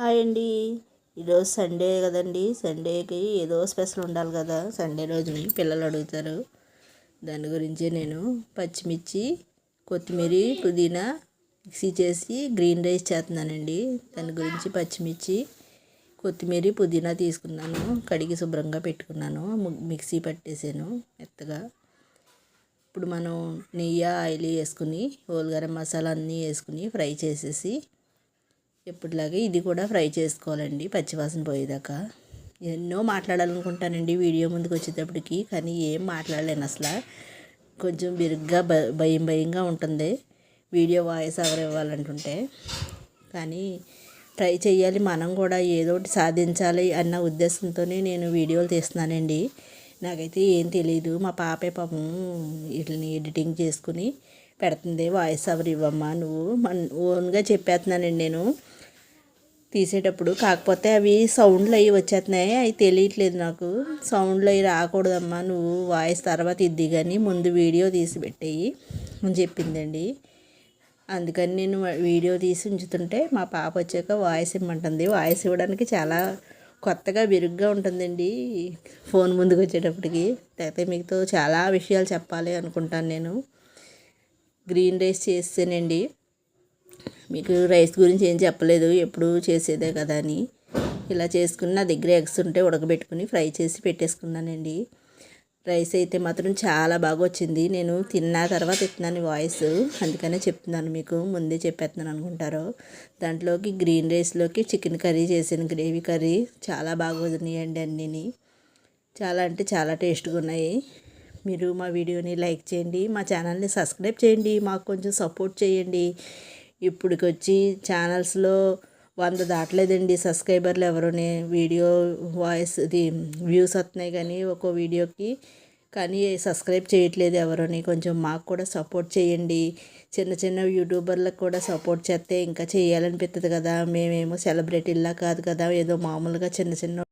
Hi అండి. ఈరోజు Sunday కదండి. సండేకి ఏదో స్పెషల్ ఉండాలి కదా. సండే రోజుని పిల్లలు అడుగుతారు. దాని గురించి నేను పచ్చిమిర్చి, కొత్తిమీర, పుదీనా మిక్సీ చేసి గ్రీన్ రైస్ చేస్తున్నానండి. దాని గురించి పచ్చిమిర్చి, కొత్తిమీర, పుదీనా తీసుకున్నాను. కడిగి శుభ్రంగా పెట్టుకున్నాను. మిక్సీ పట్టేసాను మెత్తగా. ఇప్పుడు మనం నెయ్యి, ఆయిల్ వేసుకుని హోల్ గరం మసాలా అన్నీ వేసుకుని ఫ్రై చేసేసి ఎప్పటిలాగే ఇది కూడా ఫ్రై చేసుకోవాలండి పచ్చివాసన పోయేదాకా. ఎన్నో మాట్లాడాలనుకుంటానండి వీడియో ముందుకు వచ్చేటప్పటికి, కానీ ఏం మాట్లాడలేను అసలు. కొంచెం బిరుగ్గా భయంగా ఉంటుంది వీడియో వాయిస్ ఓవర్ ఇవ్వాలంటుంటే. కానీ ట్రై చేయాలి, మనం కూడా ఏదో ఒకటి సాధించాలి అన్న ఉద్దేశంతోనే నేను వీడియోలు తీస్తున్నానండి. నాకైతే ఏం తెలియదు. మా పాపే పాపం వీటిని ఎడిటింగ్ చేసుకుని పెడుతుంది. వాయిస్ ఓవర్ ఇవ్వమ్మా నువ్వు ఓన్గా చెప్పేస్తున్నానండి నేను తీసేటప్పుడు. కాకపోతే అవి సౌండ్లు అవి వచ్చేస్తున్నాయి, అవి తెలియట్లేదు నాకు. సౌండ్లు అవి రాకూడదమ్మా, నువ్వు వాయిస్ తర్వాత ఇద్ది కానీ ముందు వీడియో తీసి పెట్టేయి అని చెప్పిందండి. అందుకని నేను వీడియో తీసి ఉంచుతుంటే మా పాప వచ్చాక వాయిస్ ఇమ్మంటుంది. వాయిస్ ఇవ్వడానికి చాలా కొత్తగా బిరుగ్గా ఉంటుందండి ఫోన్ ముందుకు వచ్చేటప్పటికి. అయితే మీతో చాలా విషయాలు చెప్పాలి అనుకుంటాను నేను. గ్రీన్ రైస్ చేస్తేనండి, మీకు రైస్ గురించి ఏం చెప్పలేదు, ఎప్పుడు చేసేదే కదా అని. ఇలా చేసుకుని నా దగ్గర ఎగ్స్ ఉంటే ఉడకబెట్టుకుని ఫ్రై చేసి పెట్టేసుకున్నానండి. రైస్ అయితే మాత్రం చాలా బాగా వచ్చింది. నేను తిన్న తర్వాత ఇస్తున్నాను వాయిస్, అందుకనే చెప్తున్నాను మీకు. ముందే చెప్పేస్తున్నాను అనుకుంటారు. దాంట్లోకి గ్రీన్ రైస్లోకి చికెన్ కర్రీ చేసాను, గ్రేవీ కర్రీ. చాలా బాగా ఉన్నాయండి అన్నీని. చాలా అంటే చాలా టేస్ట్గా ఉన్నాయి. మీరు మా వీడియోని లైక్ చేయండి, మా ఛానల్ని సబ్స్క్రైబ్ చేయండి, మాకు కొంచెం సపోర్ట్ చేయండి. ఇప్పటికొచ్చి ఛానల్స్లో 100 దాటలేదండి సబ్స్క్రైబర్లు ఎవరుని. వీడియో వాయిస్ ఇది వ్యూస్ వస్తున్నాయి కానీ ఒక్కో వీడియోకి, కానీ సబ్స్క్రైబ్ చేయట్లేదు ఎవరుని. కొంచెం మాకు కూడా సపోర్ట్ చేయండి. చిన్న చిన్న యూట్యూబర్లకు కూడా సపోర్ట్ చేస్తే ఇంకా చేయాలనిపిస్తుంది కదా. మేమేమో సెలబ్రిటీలా కాదు కదా, ఏదో మామూలుగా చిన్న చిన్న